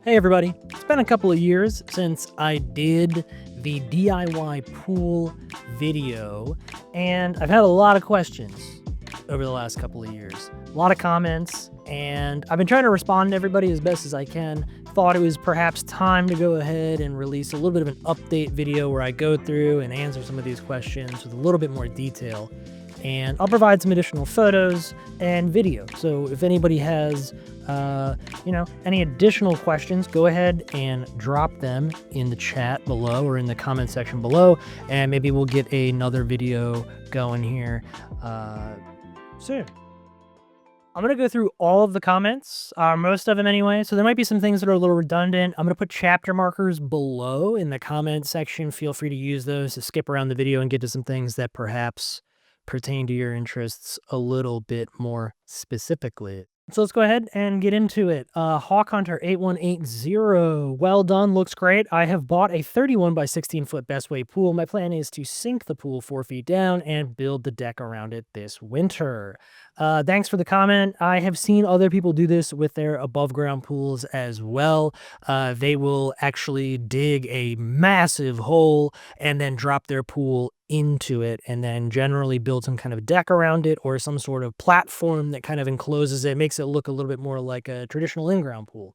Hey everybody, it's been a couple of years since I did the DIY pool video, and I've had a lot of questions over the last couple of years. A lot of comments, and I've been trying to respond to everybody as best as I can. Thought it was perhaps time to go ahead and release a little bit of an update video where I go through and answer some of these questions with a little bit more detail. And I'll provide some additional photos and video. So if anybody has, any additional questions, go ahead and drop them in the chat below or in the comment section below, and maybe we'll get another video going here soon. I'm going to go through all of the comments, most of them anyway, so there might be some things that are a little redundant. I'm going to put chapter markers below in the comment section. Feel free to use those to skip around the video and get to some things that perhaps pertain to your interests a little bit more specifically. So let's go ahead and get into it. Hawk Hunter 8180, well done, looks great. I have bought a 31 by 16 foot best way pool. My plan is to sink the pool 4 feet down and build the deck around it this winter. Thanks for the comment. I have seen other people do this with their above ground pools as well. They will actually dig a massive hole and then drop their pool into it, and then generally build some kind of deck around it or some sort of platform that kind of encloses it, makes it look a little bit more like a traditional in-ground pool.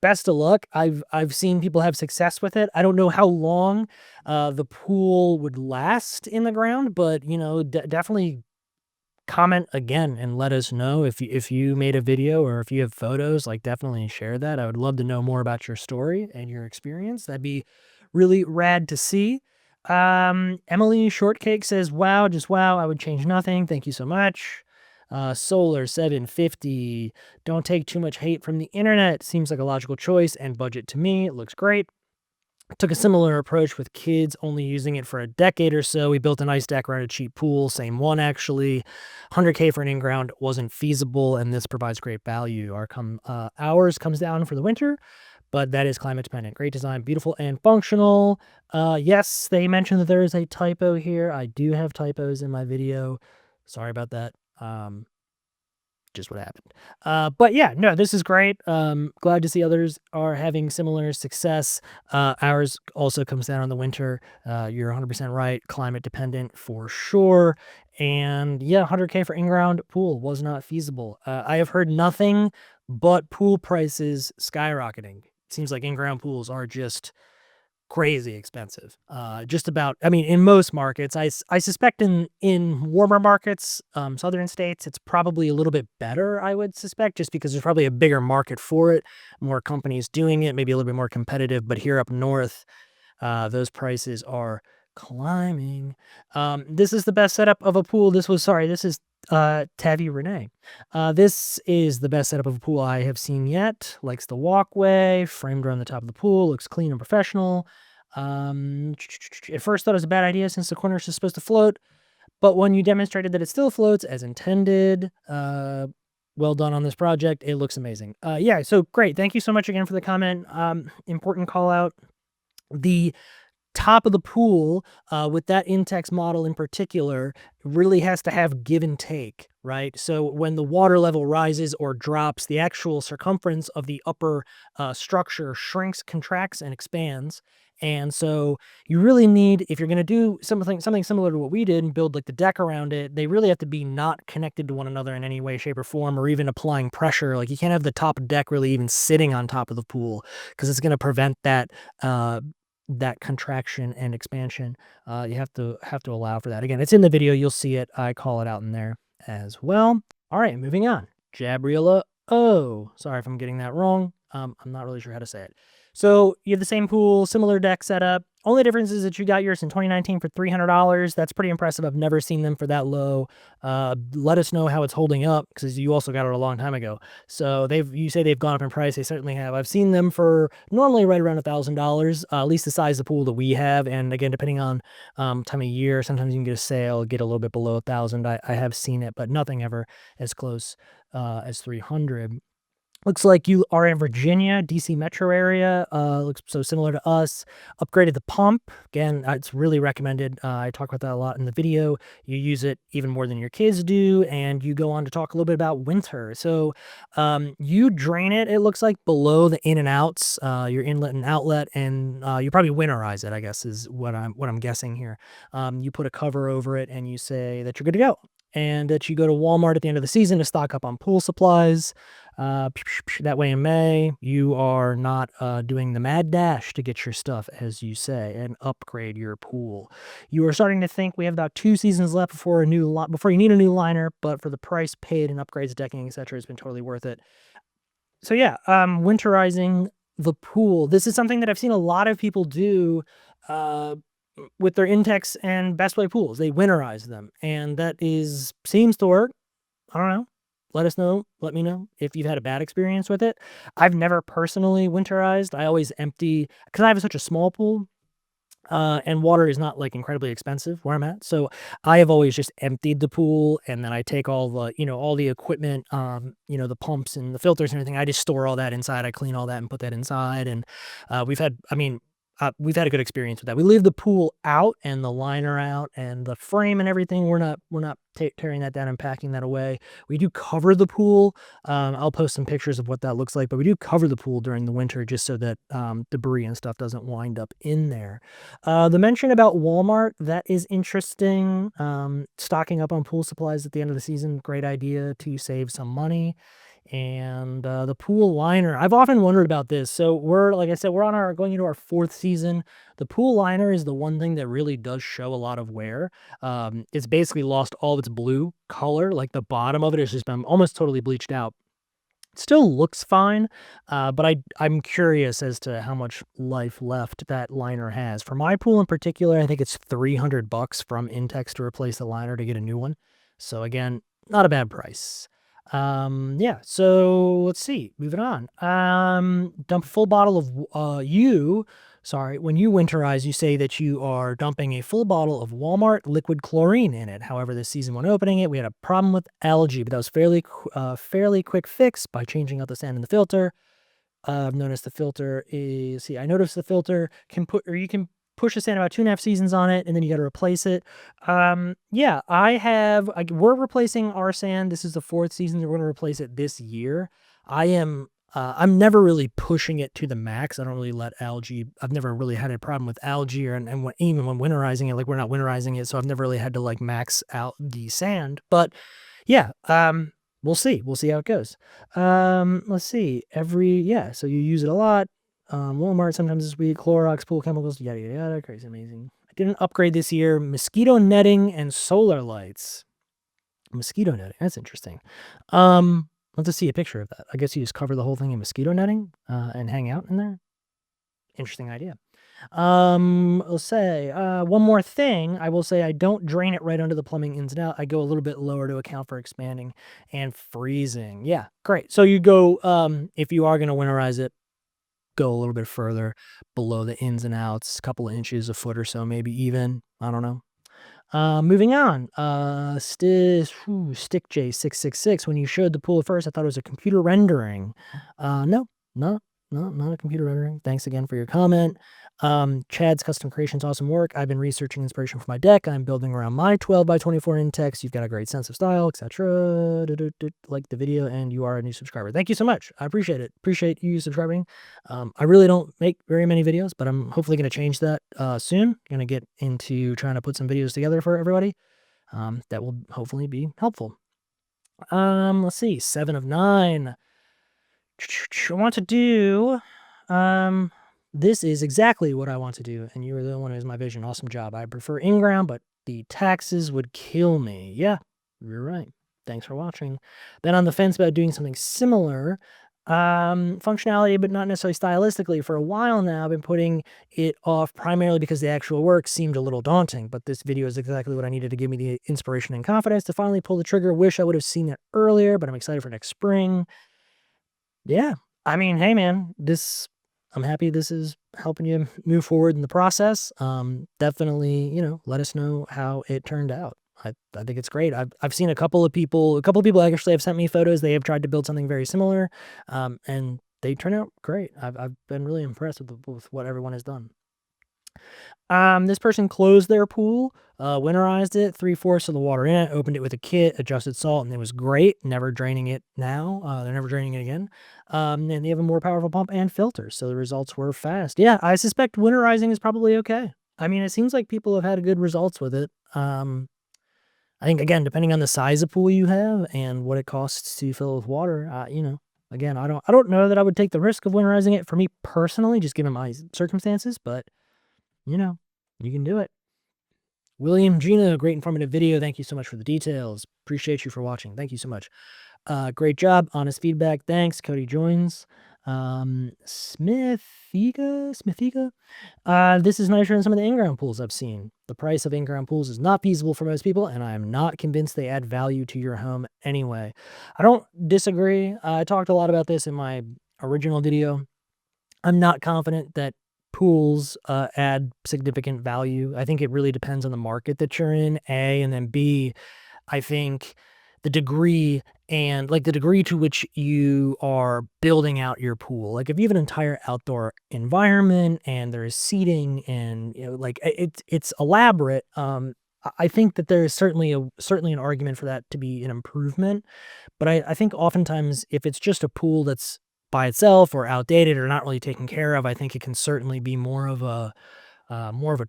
Best of luck. I've seen people have success with it. I don't know how long the pool would last in the ground, but definitely comment again and let us know if you made a video or if you have photos. Like, definitely share that. I would love to know more about your story and your experience. That'd be really rad to see. Emily Shortcake says, wow, just wow, I would change nothing. Thank you so much. Solar 750, don't take too much hate from the internet. Seems like a logical choice and budget to me. It looks great. Took a similar approach with kids, only using it for a decade or so. We built an ice deck around a cheap pool, same one actually. 100K for an in-ground wasn't feasible, and this provides great value. Ours comes down for the winter, but that is climate dependent. Great design, beautiful and functional. Yes, they mentioned that there is a typo here. I do have typos in my video. Sorry about that. Just what happened. But yeah, no, this is great. Glad to see others are having similar success. Ours also comes down in the winter. You're 100% right. Climate dependent for sure. And yeah, 100K for in-ground pool was not feasible. I have heard nothing but pool prices skyrocketing. Seems like in-ground pools are just crazy expensive. In most markets, I suspect in warmer markets, southern states, it's probably a little bit better, I would suspect, just because there's probably a bigger market for it, more companies doing it, maybe a little bit more competitive. But here up north, those prices are climbing. This is the best setup of a pool. This is Tavi Renee. This is the best setup of a pool I have seen yet. Likes the walkway, framed around the top of the pool, looks clean and professional. At first thought it was a bad idea since the corners is supposed to float, but when you demonstrated that it still floats as intended, well done on this project. It looks amazing. Yeah, so great. Thank you so much again for the comment. Important call out. The top of the pool with that Intex model in particular really has to have give and take, right? So when the water level rises or drops, the actual circumference of the upper structure shrinks, contracts, and expands. And so you really need, if you're going to do something similar to what we did and build like the deck around it, they really have to be not connected to one another in any way, shape, or form, or even applying pressure. Like, you can't have the top deck really even sitting on top of the pool, because it's going to prevent that contraction and expansion. You have to allow for that. Again, it's in the video. You'll see it. I call it out in there as well. All right, moving on. Jabriela O. Sorry if I'm getting that wrong. I'm not really sure how to say it. So you have the same pool, similar deck setup. Only difference is that you got yours in 2019 for $300. That's pretty impressive. I've never seen them for that low. Let us know how it's holding up, because you also got it a long time ago. So you say they've gone up in price. They certainly have. I've seen them for normally right around $1,000, at least the size of the pool that we have. And again, depending on time of year, sometimes you can get a sale, get a little bit below $1,000. I have seen it, but nothing ever as close as 300. Looks like you are in Virginia, DC metro area. Looks so similar to us. Upgraded the pump. Again, it's really recommended. I talk about that a lot in the video. You use it even more than your kids do, and you go on to talk a little bit about winter. So you drain it, it looks like, below the in and outs, your inlet and outlet, and you probably winterize it, I guess, is what I'm guessing here. You put a cover over it, and you say that you're good to go, and that you go to Walmart at the end of the season to stock up on pool supplies. That way in May, you are not doing the mad dash to get your stuff, as you say, and upgrade your pool. You are starting to think we have about 2 seasons left before before you need a new liner, but for the price paid and upgrades, decking, etc., it's been totally worth it. So yeah, winterizing the pool. This is something that I've seen a lot of people do uh, with their Intex and Best Way pools. They winterize them, and that seems to work. I don't know. Let us know. Let me know if you've had a bad experience with it. I've never personally winterized. I always empty, because I have such a small pool, and water is not like incredibly expensive where I'm at. So I have always just emptied the pool, and then I take all the, all the equipment, the pumps and the filters and everything. I just store all that inside. I clean all that and put that inside. And we've had a good experience with that. We leave the pool out and the liner out and the frame and everything. We're not tearing that down and packing that away. We do cover the pool. I'll post some pictures of what that looks like, but we do cover the pool during the winter just so that debris and stuff doesn't wind up in there. The mention about Walmart, that is interesting. Stocking up on pool supplies at the end of the season, great idea to save some money. And the pool liner, I've often wondered about this. So like I said, we're going into our 4th season. The pool liner is the one thing that really does show a lot of wear. It's basically lost all of its blue color. Like the bottom of it has just been almost totally bleached out. Still looks fine, but I'm curious as to how much life left that liner has. For my pool in particular, I think it's $300 from Intex to replace the liner to get a new one. So again, not a bad price. Yeah, so let's see, moving on. Dump a full bottle of when you winterize, you say that you are dumping a full bottle of Walmart liquid chlorine in it. However, this season when opening it, we had a problem with algae, but that was fairly quick fix by changing out the sand in the filter. I've noticed the filter I noticed the filter you can push the sand about 2.5 seasons on it, and then you got to replace it. Yeah, we're replacing our sand. This is the 4th season. We're going to replace it this year. I'm never really pushing it to the max. I don't really let algae. I've never really had a problem with algae, even when winterizing it, like we're not winterizing it, so I've never really had to like max out the sand. But yeah, we'll see. We'll see how it goes. Let's see. So you use it a lot. Walmart sometimes this week. Clorox, pool chemicals, yada yada yada. Crazy amazing. I did an upgrade this year. Mosquito netting and solar lights. Mosquito netting. That's interesting. Let's see a picture of that. I guess you just cover the whole thing in mosquito netting and hang out in there. Interesting idea. Let's say one more thing. I will say I don't drain it right under the plumbing ins and out. I go a little bit lower to account for expanding and freezing. Yeah, great. So you go, if you are going to winterize it, go a little bit further below the ins and outs, a couple of inches, a foot or so, maybe even. I don't know. Moving on, Stick J666. When you showed the pool at first, I thought it was a computer rendering. No, not a computer rendering. Thanks again for your comment. Chad's custom creations, awesome work. I've been researching inspiration for my deck. I'm building around my 12x24 Intex. You've got a great sense of style, etc. Like the video, and you are a new subscriber. Thank you so much. I appreciate it. Appreciate you subscribing. I really don't make very many videos, but I'm hopefully going to change that soon. Going to get into trying to put some videos together for everybody. That will hopefully be helpful. Let's see. 7 of 9. I want to do, this is exactly what I want to do, and you are the one who has my vision. Awesome job. I prefer in-ground, but the taxes would kill me. Yeah, you're right. Thanks for watching. Then on the fence about doing something similar, functionality, but not necessarily stylistically. For a while now, I've been putting it off primarily because the actual work seemed a little daunting, but this video is exactly what I needed to give me the inspiration and confidence to finally pull the trigger. Wish I would have seen it earlier, but I'm excited for next spring. Yeah. I mean, hey man, I'm happy this is helping you move forward in the process. Definitely, let us know how it turned out. I think it's great. I've seen a couple of people actually have sent me photos. They have tried to build something very similar, and they turn out great. I've been really impressed with what everyone has done. This person closed their pool, winterized it, 3/4 of the water in it, opened it with a kit, adjusted salt, and it was great. Never draining it now. They're never draining it again. And they have a more powerful pump and filters, so the results were fast. Yeah, I suspect winterizing is probably okay. I mean, it seems like people have had good results with it. I think, again, depending on the size of pool you have and what it costs to fill it with water, again, I don't know that I would take the risk of winterizing it for me personally, just given my circumstances, but you can do it. William Gina, great informative video. Thank you so much for the details. Appreciate you for watching. Thank you so much. Great job. Honest feedback. Thanks. Cody joins. Smithiga. This is nicer than some of the in-ground pools I've seen. The price of in-ground pools is not feasible for most people, and I am not convinced they add value to your home anyway. I don't disagree. I talked a lot about this in my original video. I'm not confident that pools add significant value. I think it really depends on the market that you're in, A, and then B, I think the degree to which you are building out your pool. Like if you have an entire outdoor environment and there is seating and it's elaborate, I think that there is certainly an argument for that to be an improvement. But I think oftentimes if it's just a pool that's by itself or outdated or not really taken care of, I think it can certainly be more of a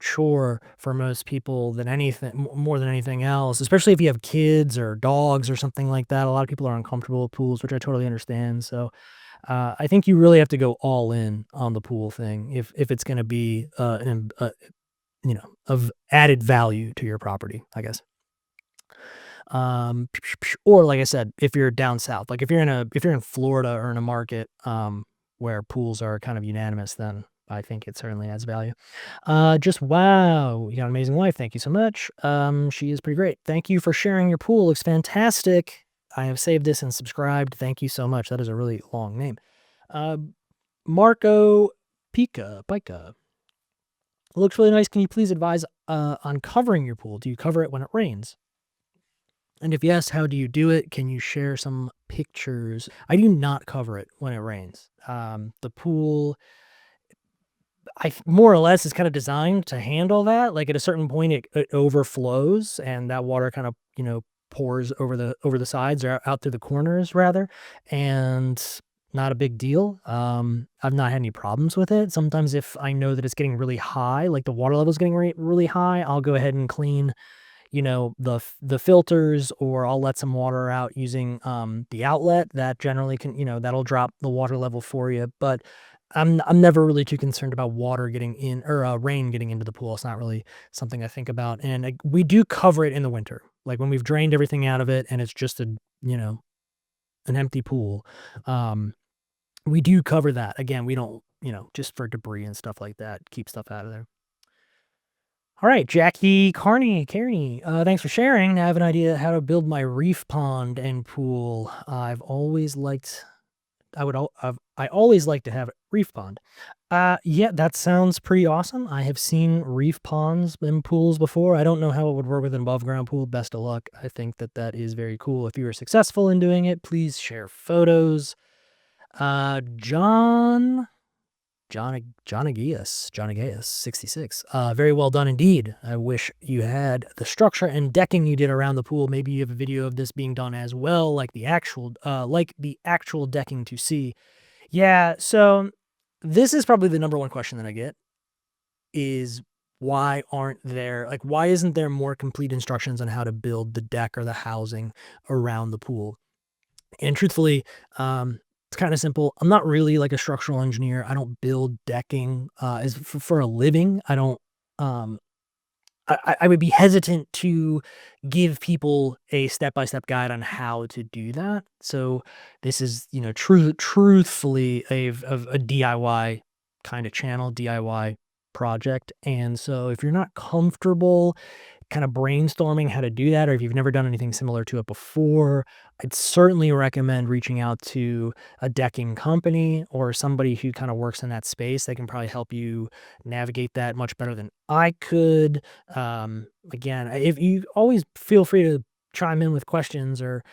chore for most people than more than anything else, especially if you have kids or dogs or something like that. A lot of people are uncomfortable with pools, which I totally understand. So I think you really have to go all in on the pool thing if it's going to be of added value to your property, I guess. Or like I said, if you're down south, like if you're in Florida or in a market where pools are kind of unanimous, then I think it certainly adds value. Just wow, you got an amazing wife. Thank you so much. She is pretty great. Thank you for sharing your pool. Looks fantastic. I have saved this and subscribed. Thank you so much. That is a really long name. Marco Pica. Looks really nice. Can you please advise on covering your pool? Do you cover it when it rains? And if yes, how do you do it? Can you share some pictures? I do not cover it when it rains. The pool, more or less, is kind of designed to handle that. Like at a certain point, it overflows, and that water kind of pours over the sides or out through the corners rather, and not a big deal. I've not had any problems with it. Sometimes if I know that it's getting really high, like the water level is getting really high, I'll go ahead and clean the filters, or I'll let some water out using the outlet. That generally can, that'll drop the water level for you. But I'm never really too concerned about water getting in or rain getting into the pool. It's not really something I think about. And we do cover it in the winter, like when we've drained everything out of it and it's just an empty pool. We do cover that. Again, we don't, just for debris and stuff like that, keep stuff out of there. All right, Jackie Kearney, thanks for sharing. I have an idea how to build my reef pond and pool. I always like to have a reef pond. Yeah, that sounds pretty awesome. I have seen reef ponds and pools before. I don't know how it would work with an above ground pool. Best of luck. I think that is very cool. If you are successful in doing it, please share photos. John Agius, 66. Very well done indeed. I wish you had the structure and decking you did around the pool. Maybe you have a video of this being done as well, like the actual decking to see. Yeah, so this is probably the number one question that I get is why isn't there more complete instructions on how to build the deck or the housing around the pool? And truthfully, it's kind of simple. I'm not really like a structural engineer. I don't build decking for a living. I don't. I would be hesitant to give people a step-by-step guide on how to do that. So this is, truthfully a DIY kind of channel, DIY project. And so if you're not comfortable kind of brainstorming how to do that, or if you've never done anything similar to it before, I'd certainly recommend reaching out to a decking company or somebody who kind of works in that space. They can probably help you navigate that much better than I could. Again, if you always feel free to chime in with questions or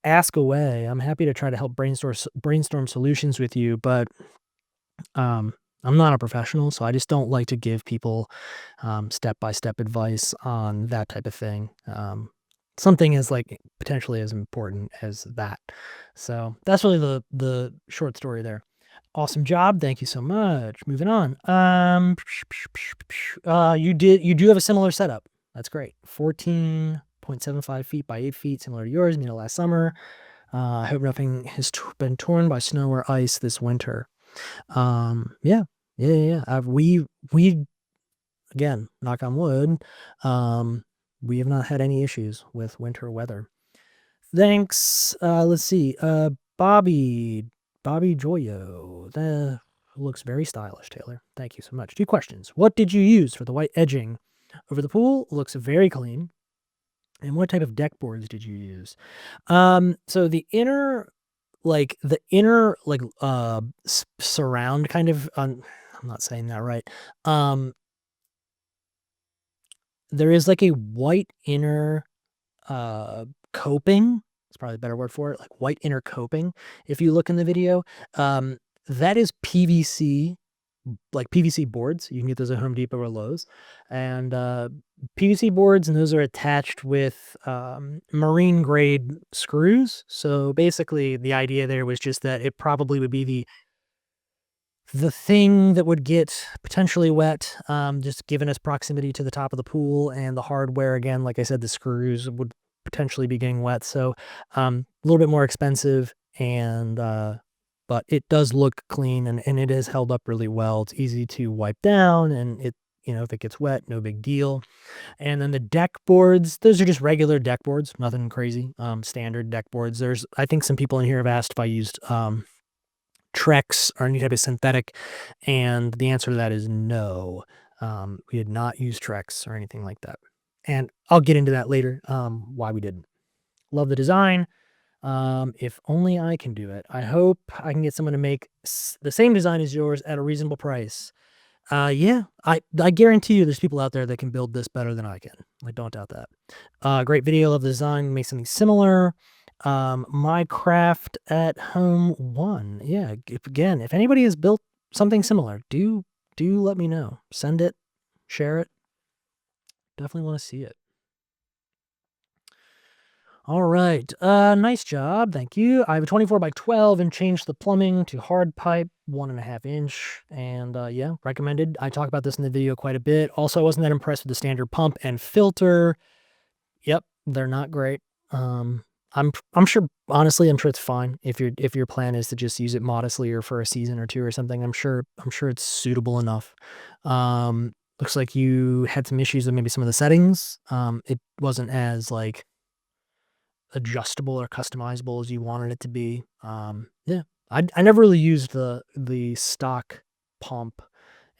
ask away. I'm happy to try to help brainstorm solutions with you, but I'm not a professional, so I just don't like to give people step-by-step advice on that type of thing. Something as like potentially as important as that. So that's really the short story there. Awesome job. Thank you so much. Moving on. You do have a similar setup. That's great. 14.75 feet by 8 feet, similar to yours, made it last summer. I hope nothing has been torn by snow or ice this winter. Yeah. We again, knock on wood, we have not had any issues with winter weather. Thanks. Let's see. Bobby Joyo. That looks very stylish, Taylor. Thank you so much. 2 questions. What did you use for the white edging over the pool? Looks very clean. And what type of deck boards did you use? So the inner surround kind of, I'm not saying that right. There is like a white inner coping. It's probably a better word for it, like white inner coping. If you look in the video, that is PVC, like PVC boards. You can get those at Home Depot or Lowe's, and PVC boards, and those are attached with marine grade screws. So basically, the idea there was just that it probably would be the thing that would get potentially wet, just given its proximity to the top of the pool, and the hardware, again, like I said, the screws would potentially be getting wet. So a little bit more expensive, and but it does look clean, and it is held up really well. It's easy to wipe down, and it, if it gets wet, no big deal. And then the deck boards, those are just regular deck boards, nothing crazy, standard deck boards. I think some people in here have asked if I used Trex or any type of synthetic, and the answer to that is no. We did not use Trex or anything like that, and I'll get into that later, why we didn't. Love the design. If only I can do it. I hope I can get someone to make the same design as yours at a reasonable price. Yeah, I guarantee you there's people out there that can build this better than I can. I don't doubt that. Great video of the design. Make something similar. My craft at home 1. Yeah, if anybody has built something similar, do let me know. Send it, share it. Definitely want to see it. All right. Nice job. Thank you. I have a 24 by 12 and changed the plumbing to hard pipe, 1.5 inch. And yeah, recommended. I talk about this in the video quite a bit. Also, I wasn't that impressed with the standard pump and filter. Yep, they're not great. I'm sure, honestly, I'm sure it's fine if your plan is to just use it modestly or for a season or 2 or something. I'm sure it's suitable enough. Looks like you had some issues with maybe some of the settings. It wasn't as like adjustable or customizable as you wanted it to be. Yeah, I never really used the stock pump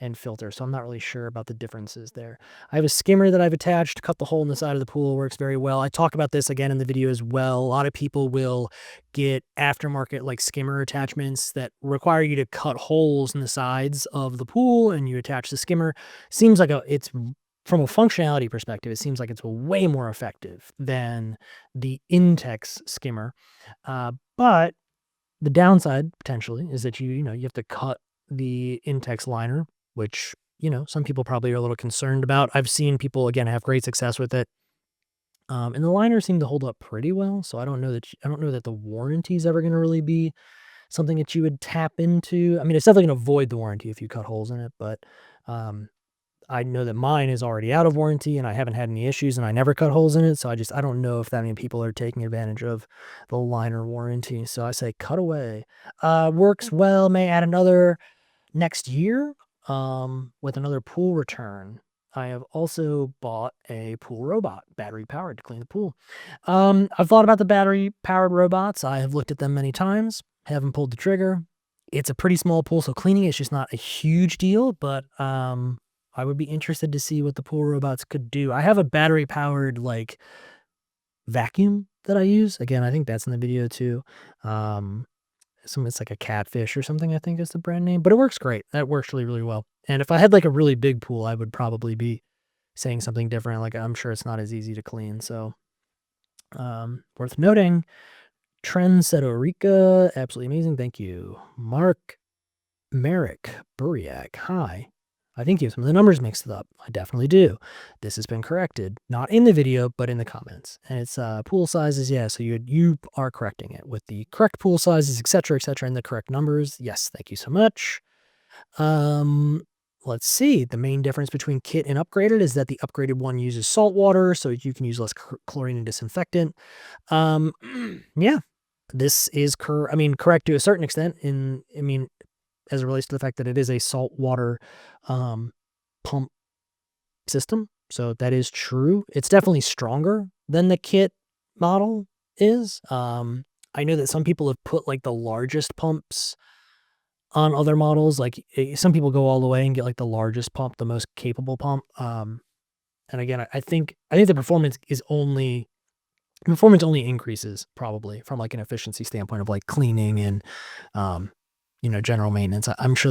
and filter, so I'm not really sure about the differences there. I have a skimmer that I've attached to cut the hole in the side of the pool. Works very well. I talk about this again in the video as well. A lot of people will get aftermarket like skimmer attachments that require you to cut holes in the sides of the pool, and you attach the skimmer. Seems like it's from a functionality perspective, it seems like it's way more effective than the Intex skimmer. But the downside potentially is that you have to cut the Intex liner, which, some people probably are a little concerned about. I've seen people, again, have great success with it. And the liners seem to hold up pretty well. So I don't know that the warranty is ever going to really be something that you would tap into. I mean, it's definitely going to void the warranty if you cut holes in it, but I know that mine is already out of warranty and I haven't had any issues and I never cut holes in it. So I don't know if that many people are taking advantage of the liner warranty. So I say cut away. Works well, may add another next year with another pool return. I have also bought a pool robot, battery powered, to clean the pool. I've thought about the battery powered robots. I have looked at them many times, haven't pulled the trigger. It's a pretty small pool, so cleaning is just not a huge deal, but I would be interested to see what the pool robots could do. I have a battery powered like vacuum that I use. Again, I think that's in the video too. It's like a catfish or something, I think is the brand name, but it works great. That works really, really well. And if I had like a really big pool, I would probably be saying something different. Like I'm sure it's not as easy to clean. So worth noting. Trendsettorica, absolutely amazing. Thank you. Merrick Buriak, hi. I think you have some of the numbers mixed up. I definitely do. This has been corrected, not in the video, but in the comments. And it's pool sizes, yeah. So you are correcting it with the correct pool sizes, etc., and the correct numbers. Yes, thank you so much. Let's see. The main difference between kit and upgraded is that the upgraded one uses salt water, so you can use less chlorine and disinfectant. Yeah, this is correct to a certain extent. As it relates to the fact that it is a saltwater pump system. So that is true. It's definitely stronger than the kit model is. I know that some people have put like the largest pumps on other models. Like some people go all the way and get like the largest pump, the most capable pump. And again, I think the performance only increases probably from like an efficiency standpoint of like cleaning and general maintenance. I'm sure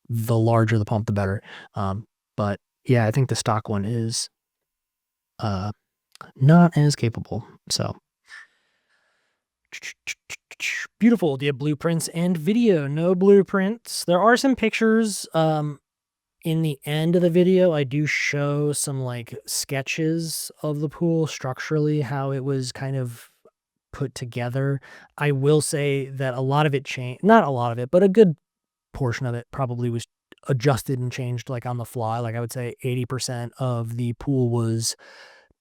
the larger the pump, the better. But yeah, I think the stock one is not as capable. So beautiful. Do you have blueprints and video? No blueprints. There are some pictures. In the end of the video, I do show some like sketches of the pool structurally, how it was kind of put together. I will say that a lot of it changed, not a lot of it, but a good portion of it probably was adjusted and changed like on the fly. Like I would say 80% of the pool was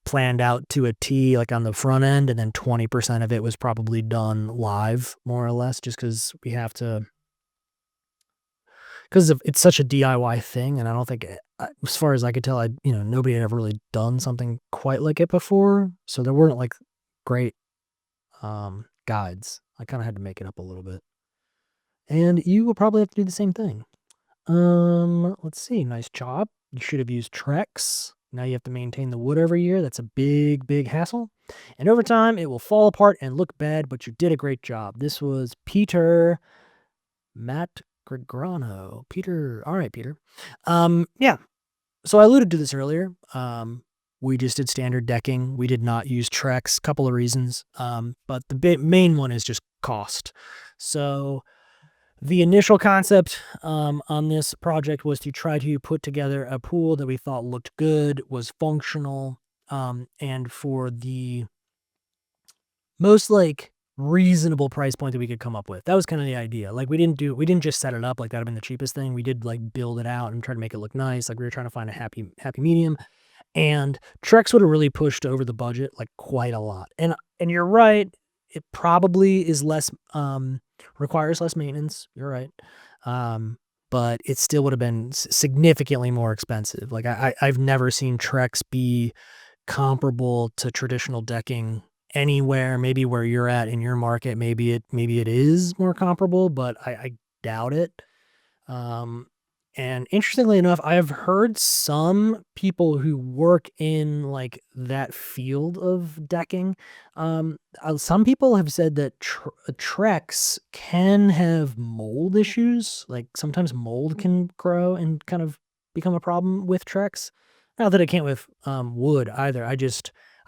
planned out to a T like on the front end, and then 20% of it was probably done live more or less, just because we have to, because it's such a DIY thing. And I don't think as far as I could tell, nobody had ever really done something quite like it before. So there weren't like great guides. I kind of had to make it up a little bit. And you will probably have to do the same thing. Let's see. Nice job. You should have used Trex. Now you have to maintain the wood every year. That's a big, big hassle. And over time, it will fall apart and look bad, but you did a great job. This was Matt Gregrano. Peter. All right, Peter. Yeah. So I alluded to this earlier. We just did standard decking. We did not use Trex. Couple of reasons. But the main one is just cost. So the initial concept on this project was to try to put together a pool that we thought looked good, was functional, and for the most like reasonable price point that we could come up with. That was kind of the idea. Like we didn't just set it up like that would have been the cheapest thing. We did like build it out and try to make it look nice. Like we were trying to find a happy medium. And Trex would have really pushed over the budget like quite a lot. And you're right, it probably is less requires less maintenance. You're right. But it still would have been significantly more expensive. Like I've never seen Trex be comparable to traditional decking anywhere. Maybe where you're at in your market, maybe it is more comparable, but I doubt it. And interestingly enough, I have heard some people who work in like that field of decking. Some people have said that Trex can have mold issues. Like sometimes mold can grow and kind of become a problem with Trex. Not that it can't with wood either. I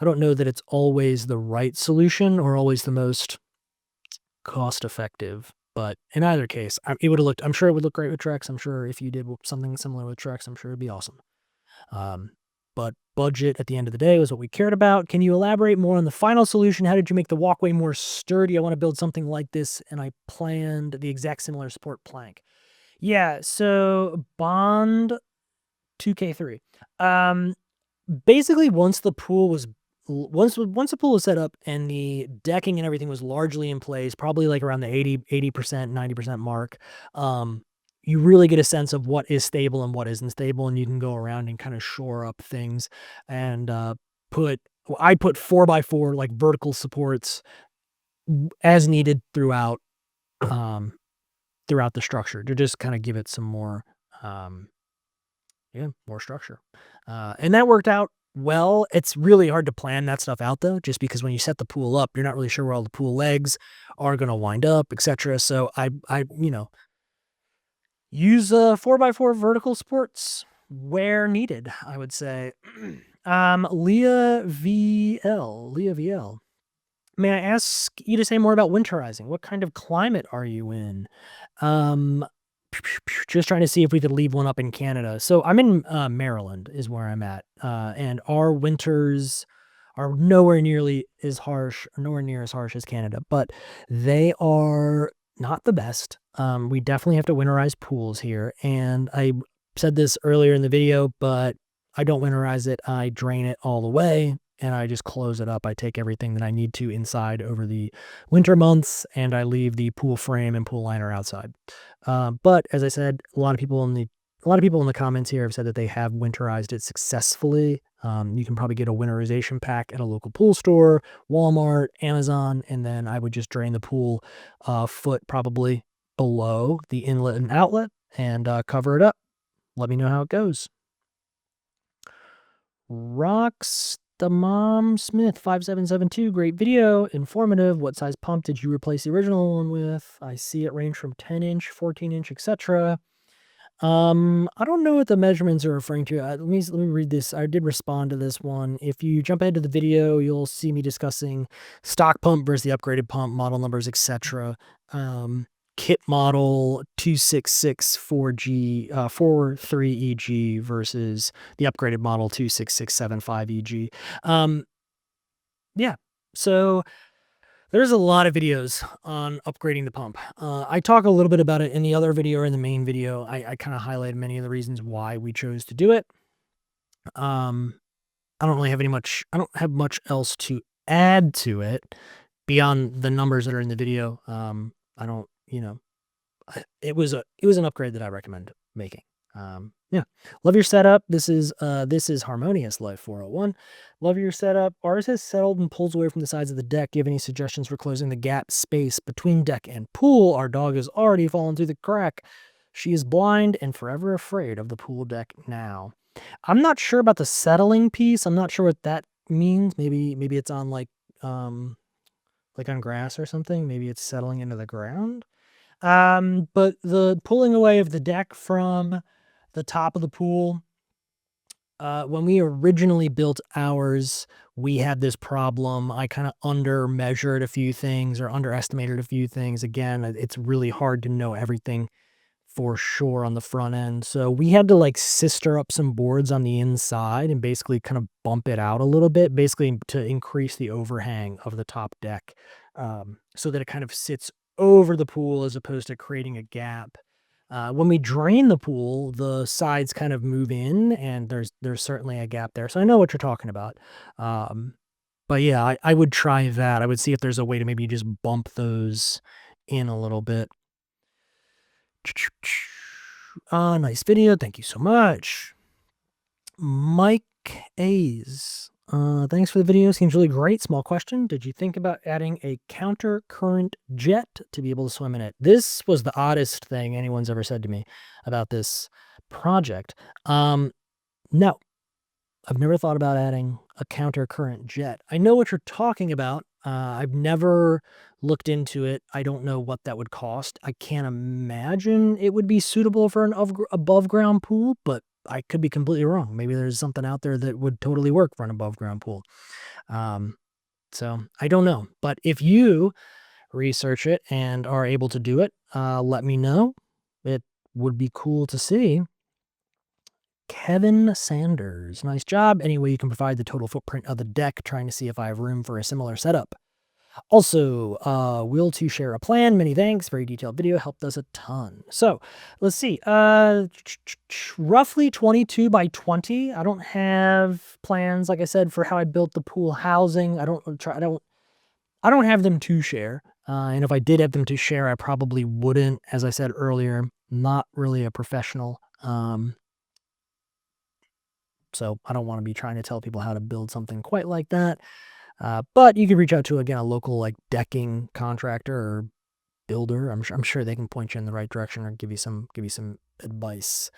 don't know that it's always the right solution or always the most cost effective. But in either case, I'm sure it would look great with Trex. I'm sure if you did something similar with Trex, I'm sure it'd be awesome. But budget at the end of the day was what we cared about. Can you elaborate more on the final solution? How did you make the walkway more sturdy? I want to build something like this, and I planned the exact similar support plank. Yeah, so Bond 2K3. Basically, once the pool was set up and the decking and everything was largely in place, probably like around the 80%, 90% mark, you really get a sense of what is stable and what isn't stable, and you can go around and kind of shore up things. And I put 4x4 like vertical supports as needed throughout the structure to just kind of give it some more Yeah, more structure. And that worked out well. It's really hard to plan that stuff out though, just because when you set the pool up, you're not really sure where all the pool legs are going to wind up, etc. So use 4x4 vertical supports where needed, I would say. Leah VL. May I ask you to say more about winterizing? What kind of climate are you in? Um, just trying to see if we could leave one up in Canada. So I'm in Maryland is where I'm at. And our winters are nowhere nearly as harsh, or nowhere near as harsh as Canada, but they are not the best. We definitely have to winterize pools here. And I said this earlier in the video, but I don't winterize it. I drain it all the way and I just close it up. I take everything that I need to inside over the winter months and I leave the pool frame and pool liner outside. But as I said, a lot of people in the comments here have said that they have winterized it successfully. You can probably get a winterization pack at a local pool store, Walmart, Amazon, and then I would just drain the pool foot probably below the inlet and outlet and cover it up. Let me know how it goes. Rocks the Mom Smith 5772, great video, informative. What size pump did you replace the original one with? I see it range from 10-inch, 14-inch, etc. I don't know what the measurements are referring to. Let me read this. I did respond to this one. If you jump ahead to the video, you'll see me discussing stock pump versus the upgraded pump, model numbers, etc. Kit model 266 43EG versus the upgraded model 26675EG. Yeah, so there's a lot of videos on upgrading the pump. I talk a little bit about it in the other video or in the main video. I kind of highlighted many of the reasons why we chose to do it. I don't really have I don't have much else to add to it beyond the numbers that are in the video. I don't, it was an upgrade that I recommend making. Yeah. Love your setup. This is Harmonious Life 401. Love your setup. Ours has settled and pulls away from the sides of the deck. Do you have any suggestions for closing the gap space between deck and pool? Our dog has already fallen through the crack. She is blind and forever afraid of the pool deck now. I'm not sure about the settling piece. I'm not sure what that means. Maybe it's on like on grass or something. Maybe it's settling into the ground. But the pulling away of the deck from the top of the pool, when we originally built ours, we had this problem. I kind of under measured a few things or underestimated a few things. Again, it's really hard to know everything for sure on the front end. So we had to like sister up some boards on the inside and basically kind of bump it out a little bit, basically to increase the overhang of the top deck, so that it kind of sits over the pool as opposed to creating a gap. When we drain the pool, the sides kind of move in and there's certainly a gap there. So I know what you're talking about. But yeah, I would try that. I would see if there's a way to maybe just bump those in a little bit. Nice video. Thank you so much. Mike A's. Thanks for the video. Seems really great. Small question. Did you think about adding a counter current jet to be able to swim in it? This was the oddest thing anyone's ever said to me about this project. No, I've never thought about adding a counter current jet. I know what you're talking about. I've never looked into it. I don't know what that would cost. I can't imagine it would be suitable for an above ground pool, but I could be completely wrong. Maybe there's something out there that would totally work for an above ground pool. So I don't know, but if you research it and are able to do it, let me know. It would be cool to see. Kevin Sanders, nice job. Anyway, you can provide the total footprint of the deck, trying to see if I have room for a similar setup. Also, will to share a plan. Many thanks. Very detailed video. Helped us a ton. So let's see. Roughly 22 by 20. I don't have plans, like I said, for how I built the pool housing. I don't have them to share. And if I did have them to share, I probably wouldn't. As I said earlier, not really a professional. So I don't want to be trying to tell people how to build something quite like that. But you could reach out to, again, a local like decking contractor or builder. I'm sure they can point you in the right direction or give you some advice.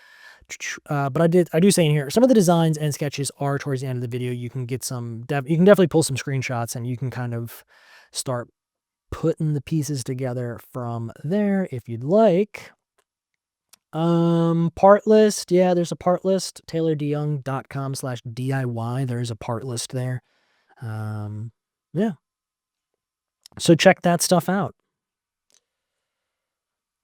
But I do say in here, some of the designs and sketches are towards the end of the video. You can get some, you can definitely pull some screenshots and you can kind of start putting the pieces together from there if you'd like. Part list. Yeah, there's a part list. taylordeyoung.com/DIY. There's a part list there. Yeah. So check that stuff out.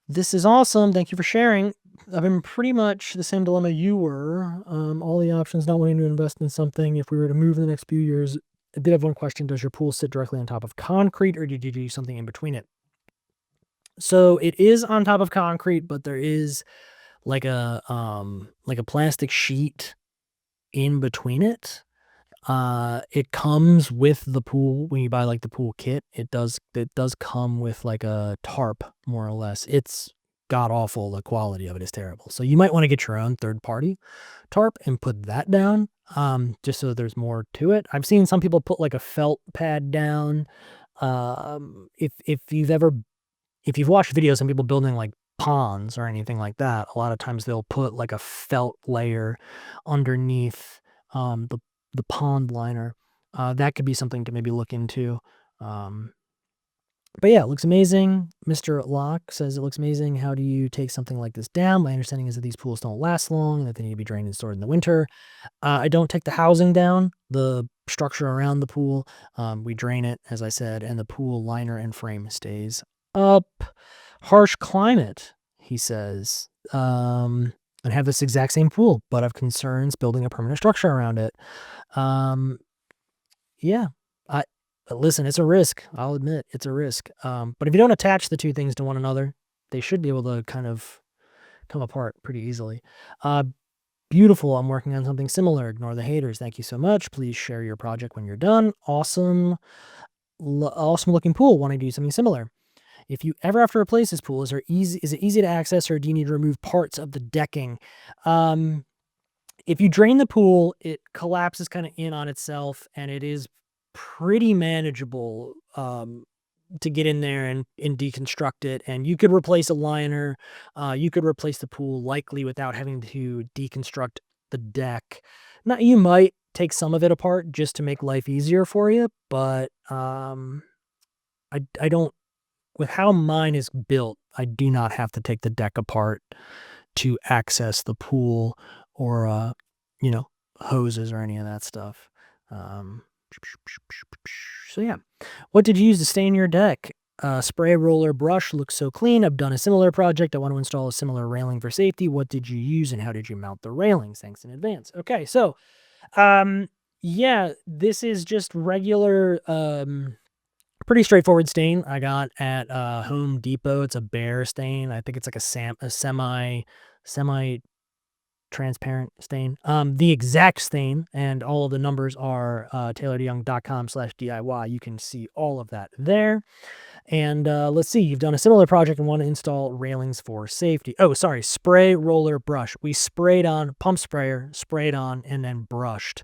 This is awesome. Thank you for sharing. I've been pretty much the same dilemma you were. All the options, not wanting to invest in something. If we were to move in the next few years, I did have one question. Does your pool sit directly on top of concrete or did you do something in between it? So it is on top of concrete, but there is like a plastic sheet in between it. It comes with the pool when you buy like the pool kit. It does come with like a tarp, more or less. It's god awful. The quality of it is terrible. So you might want to get your own third party tarp and put that down, just so there's more to it. I've seen some people put like a felt pad down. If you've watched videos of people building like ponds or anything like that, a lot of times they'll put like a felt layer underneath the pond liner. That could be something to maybe look into. But yeah, it looks amazing. Mr. Locke says it looks amazing. How do you take something like this down? My understanding is that these pools don't last long and that they need to be drained and stored in the winter. I don't take the housing down, the structure around the pool. We drain it, as I said, and the pool liner and frame stays up. Harsh climate, he says. And have this exact same pool, but have concerns building a permanent structure around it. Yeah, listen, it's a risk. I'll admit it's a risk. But if you don't attach the two things to one another, they should be able to kind of come apart pretty easily. Beautiful. I'm working on something similar. Ignore the haters. Thank you so much. Please share your project when you're done. Awesome. Awesome looking pool. Want to do something similar. If you ever have to replace this pool, is it easy to access or do you need to remove parts of the decking? If you drain the pool, it collapses kind of in on itself and it is pretty manageable to get in there and deconstruct it. And you could replace a liner. You could replace the pool likely without having to deconstruct the deck. Now, you might take some of it apart just to make life easier for you, but I don't, with how mine is built, I do not have to take the deck apart to access the pool or, hoses or any of that stuff. So yeah, what did you use to stain your deck? Spray roller brush looks so clean. I've done a similar project. I want to install a similar railing for safety. What did you use and how did you mount the railings? Thanks in advance. Okay, so yeah, this is just regular pretty straightforward stain I got at Home Depot. It's a bare stain. I think it's like a semi transparent stain. The exact stain and all of the numbers are taylordeyoung.com/DIY. You can see all of that there. And let's see, you've done a similar project and want to install railings for safety. Oh, sorry, spray roller brush. We sprayed on, pump sprayer, sprayed on, and then brushed.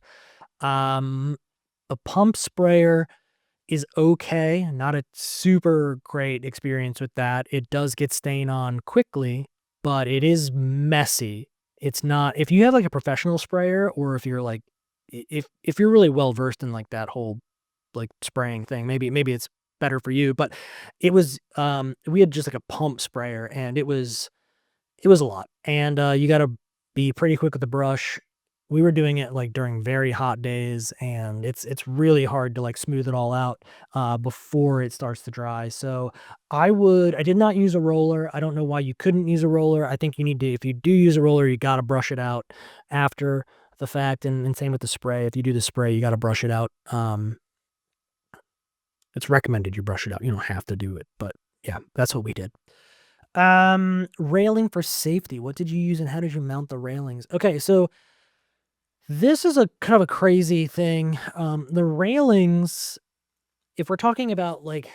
A pump sprayer is okay. Not a super great experience with that. It does get stain on quickly, but it is messy. It's not, if you have like a professional sprayer or if you're like, if you're really well versed in like that whole like spraying thing, maybe it's better for you, but it was, we had just like a pump sprayer and it was a lot. And you got to be pretty quick with the brush. We were doing it like during very hot days and it's really hard to like smooth it all out before it starts to dry. So I did not use a roller. I don't know why you couldn't use a roller. I think you need to, if you do use a roller, you got to brush it out after the fact. And same with the spray. If you do the spray, you got to brush it out. It's recommended you brush it out. You don't have to do it, but yeah, that's what we did. Railing for safety. What did you use and how did you mount the railings? Okay, so this is a kind of a crazy thing. The railings, if we're talking about like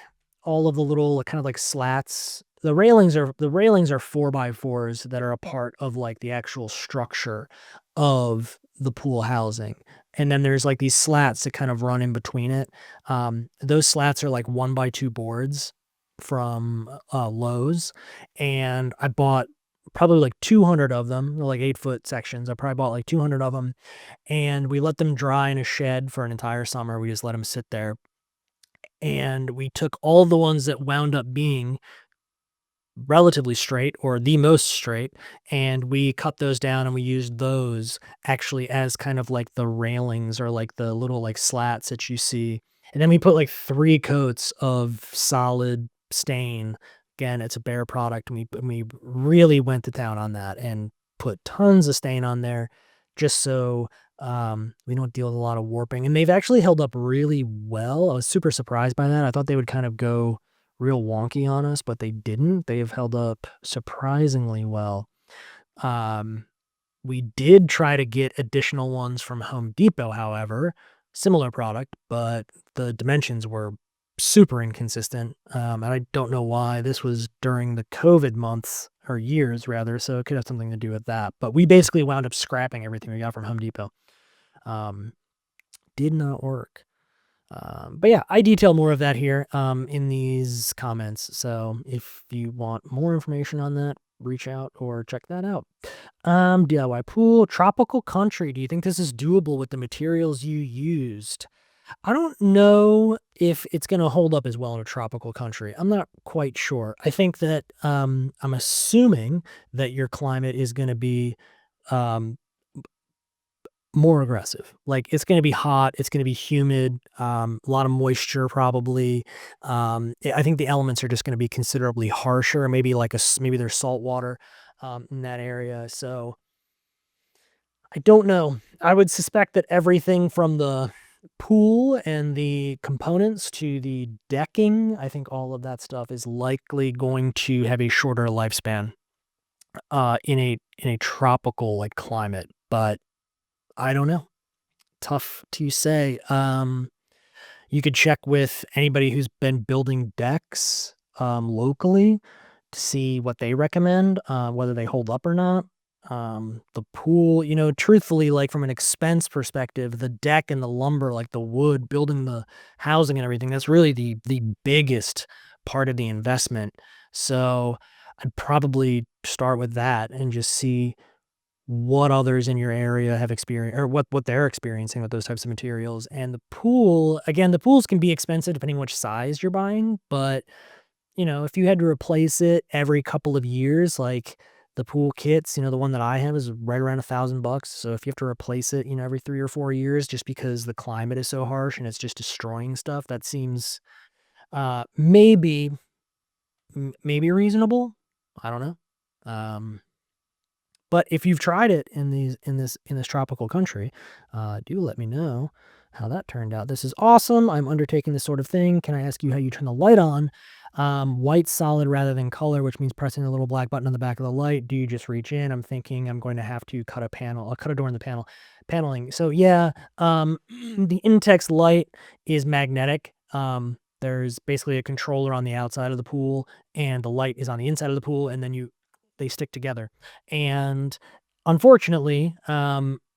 all of the little kind of like slats, the railings are 4x4s that are a part of like the actual structure of the pool housing. And then there's like these slats that kind of run in between it. Those slats are like 1x2 boards. from Lowe's, and I bought probably like 200 of them. They're like 8-foot sections. I probably bought like 200 of them, and we let them dry in a shed for an entire summer. We just let them sit there, and we took all the ones that wound up being relatively straight or the most straight, and we cut those down and we used those actually as kind of like the railings or like the little like slats that you see. And then we put like 3 coats of solid stain. Again, it's a Behr product, and we really went to town on that and put tons of stain on there just so we don't deal with a lot of warping. And they've actually held up really well. I was super surprised by that. I thought they would kind of go real wonky on us, but they didn't. They have held up surprisingly well. We did try to get additional ones from Home Depot, however, similar product, but the dimensions were super inconsistent. And I don't know why. This was during the COVID months, or years rather, so it could have something to do with that. But we basically wound up scrapping everything we got from Home Depot. Did not work. But yeah, I detail more of that here in these comments. So if you want more information on that, reach out or check that out. DIY pool, tropical country. Do you think this is doable with the materials you used? I don't know if it's going to hold up as well in a tropical country. I'm not quite sure. I think that I'm assuming that your climate is going to be more aggressive. Like, it's going to be hot, it's going to be humid, a lot of moisture probably. I think the elements are just going to be considerably harsher. Maybe like maybe there's salt water in that area. So I don't know. I would suspect that everything from the pool and the components to the decking, I think all of that stuff is likely going to have a shorter lifespan in a tropical like climate. But I don't know. Tough to say. You could check with anybody who's been building decks locally to see what they recommend, whether they hold up or not. The pool, truthfully, like from an expense perspective, the deck and the lumber, like the wood, building the housing and everything, that's really the biggest part of the investment. So I'd probably start with that and just see what others in your area have experienced, or what they're experiencing with those types of materials. And the pool, again, the pools can be expensive depending on which size you're buying, but if you had to replace it every couple of years, like the pool kits, the one that I have is right around $1,000. So if you have to replace it, every 3 or 4 years, just because the climate is so harsh and it's just destroying stuff, that seems maybe reasonable. I don't know. But if you've tried it in this tropical country, do let me know how that turned out. This is awesome. I'm undertaking this sort of thing. Can I ask you how you turn the light on? White solid rather than color, which means pressing the little black button on the back of the light. Do you just reach in? I'm thinking I'm going to have to cut a panel. I'll cut a door in the paneling. So yeah, the Intex light is magnetic. There's basically a controller on the outside of the pool, and the light is on the inside of the pool, and then they stick together. And unfortunately,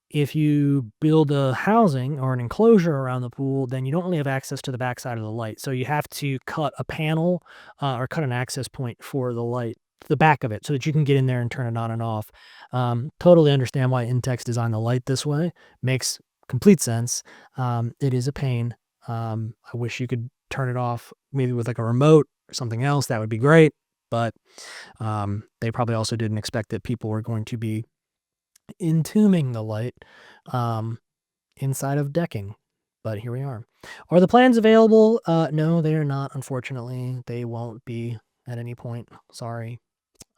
if you build a housing or an enclosure around the pool, then you don't really have access to the backside of the light. So you have to cut a panel or cut an access point for the light, the back of it, so that you can get in there and turn it on and off. Totally understand why Intex designed the light this way. Makes complete sense. It is a pain. I wish you could turn it off maybe with like a remote or something else. That would be great. But they probably also didn't expect that people were going to be entombing the light inside of decking. But here we are. Are the plans available? No, they are not, unfortunately. They won't be at any point. Sorry.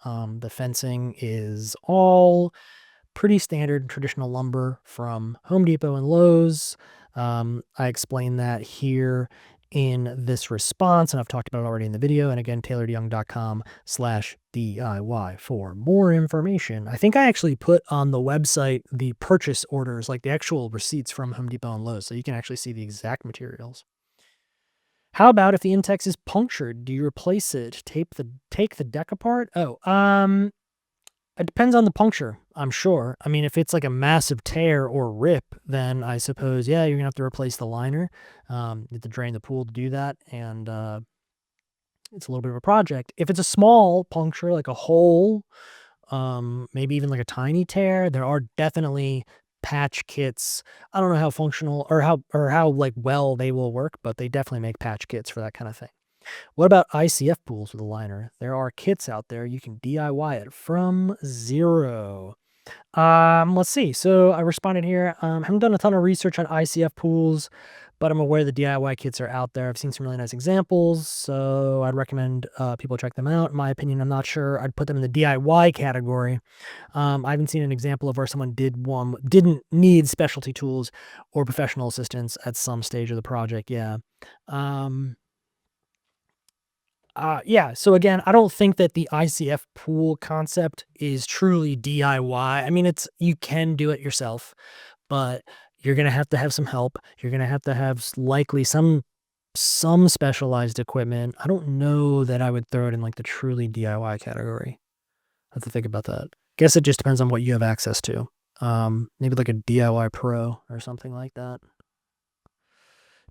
The fencing is all pretty standard traditional lumber from Home Depot and Lowe's. I explained that here in this response, and I've talked about it already in the video. And again, tailoredyoung.com/DIY for more information. I think I actually put on the website the purchase orders, like the actual receipts from Home Depot and Lowe's, so you can actually see the exact materials. How about if the Intex is punctured? Do you replace it? Take the deck apart? It depends on the puncture, I'm sure. I mean, if it's like a massive tear or rip, then I suppose, yeah, you're going to have to replace the liner. You have to drain the pool to do that. And it's a little bit of a project. If it's a small puncture, like a hole, maybe even like a tiny tear, there are definitely patch kits. I don't know how functional or how like well they will work, but they definitely make patch kits for that kind of thing. What about ICF pools with a liner? There are kits out there. You can DIY it from zero. Let's see. So I responded here. Haven't done a ton of research on ICF pools, but I'm aware the DIY kits are out there. I've seen some really nice examples, so I'd recommend people check them out. In my opinion, I'm not sure I'd put them in the DIY category. I haven't seen an example of where someone didn't need specialty tools or professional assistance at some stage of the project. Yeah. Yeah, so again, I don't think that the ICF pool concept is truly DIY. I mean, you can do it yourself, but you're gonna have to have some help. You're gonna have to have likely some specialized equipment. I don't know that I would throw it in like the truly DIY category. I have to think about that. Guess it just depends on what you have access to. Maybe like a DIY Pro or something like that.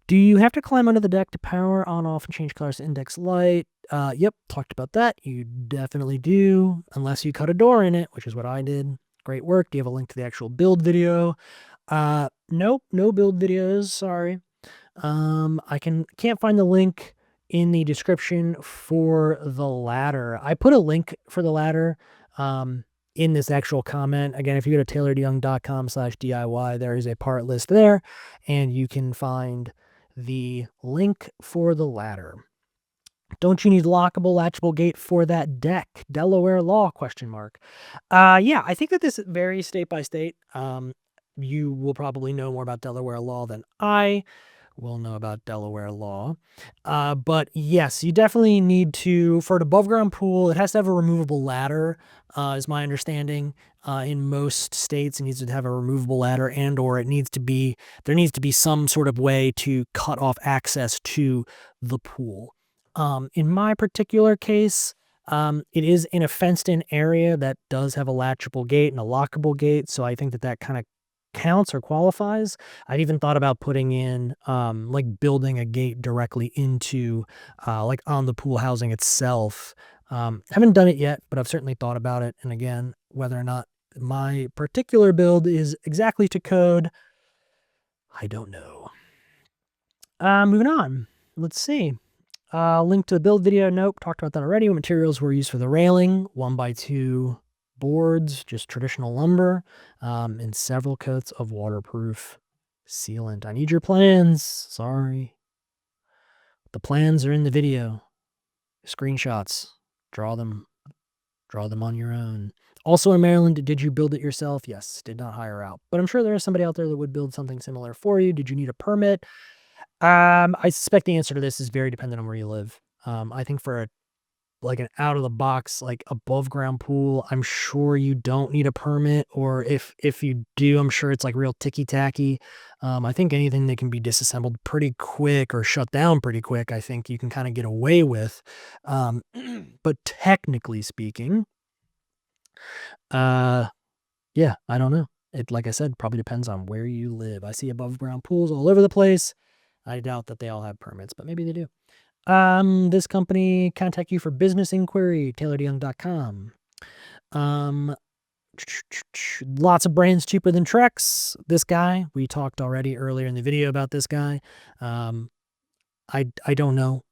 Do you have to climb under the deck to power on, off, and change colors to Intex light? Yep, talked about that. You definitely do, unless you cut a door in it, which is what I did. Great work. Do you have a link to the actual build video? Nope, no build videos, sorry. I can't find the link in the description for the ladder. I put a link for the ladder in this actual comment. Again, if you go to tailoredyoung.com/DIY, there is a part list there, and you can find the link for the ladder. Don't you need lockable, latchable gate for that deck? Delaware law, question mark. Yeah, I think that this varies state by state. You will probably know more about Delaware law than I will know about Delaware law. But yes, you definitely need to, for an above ground pool, it has to have a removable ladder, is my understanding. In most states, it needs to have a removable ladder, and or there needs to be some sort of way to cut off access to the pool. In my particular case, it is in a fenced-in area that does have a latchable gate and a lockable gate, so I think that kind of counts or qualifies. I've even thought about putting in, like building a gate directly into, like on the pool housing itself. Haven't done it yet, but I've certainly thought about it. And again, whether or not my particular build is exactly to code, I don't know. Moving on. Let's see. Link to the build video. Nope, talked about that already. What materials were used for the railing? 1x2 boards, just traditional lumber, and several coats of waterproof sealant. I need your plans. Sorry. The plans are in the video. Screenshots. Draw them on your own. Also in Maryland, did you build it yourself? Yes, did not hire out. But I'm sure there is somebody out there that would build something similar for you. Did you need a permit? I suspect the answer to this is very dependent on where you live. I think for like an out of the box, like above ground pool, I'm sure you don't need a permit, or if you do, I'm sure it's like real ticky tacky. I think anything that can be disassembled pretty quick or shut down pretty quick, I think you can kind of get away with. But technically speaking, yeah, I don't know. It, like I said, probably depends on where you live. I see above ground pools all over the place. I doubt that they all have permits, but maybe they do. This company contact you for business inquiry, tailoredyoung.com. Lots of brands cheaper than Trex. This guy, we talked already earlier in the video about this guy. I don't know.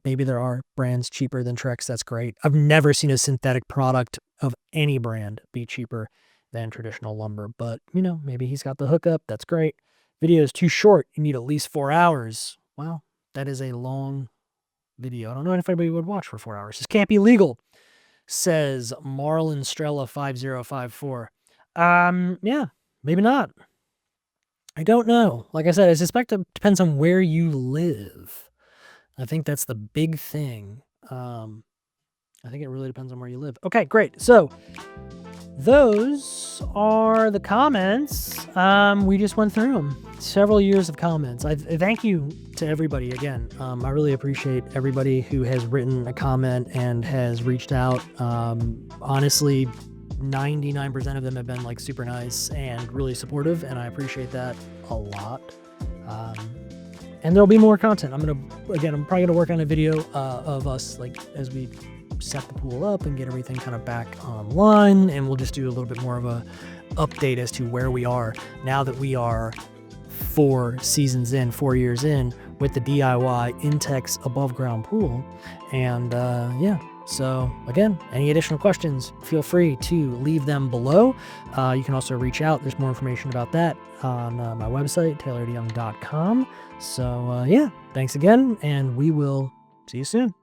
Maybe there are brands cheaper than Trex. That's great. I've never seen a synthetic product of any brand be cheaper than traditional lumber, but you know, maybe he's got the hookup. That's great. Video is too short. You need at least 4 hours. Wow, that is a long video. I don't know if anybody would watch for 4 hours. This can't be legal, says Marlon Strella 5054. Yeah, maybe not. I don't know. Like I said, I suspect it depends on where you live. I think that's the big thing. I think it really depends on where you live. Okay, great. So those are the comments. We just went through them. Several years of comments. I thank you to everybody again. I really appreciate everybody who has written a comment and has reached out. Honestly, 99% of them have been like super nice and really supportive, and I appreciate that a lot. And there'll be more content. I'm probably gonna work on a video of us like as we set the pool up and get everything kind of back online, and we'll just do a little bit more of a update as to where we are now that we are 4 years in with the DIY Intex above ground pool. And yeah, so again, any additional questions, feel free to leave them below. You can also reach out. There's more information about that on my website, tayloredyoung.com. So yeah, thanks again, and we will see you soon.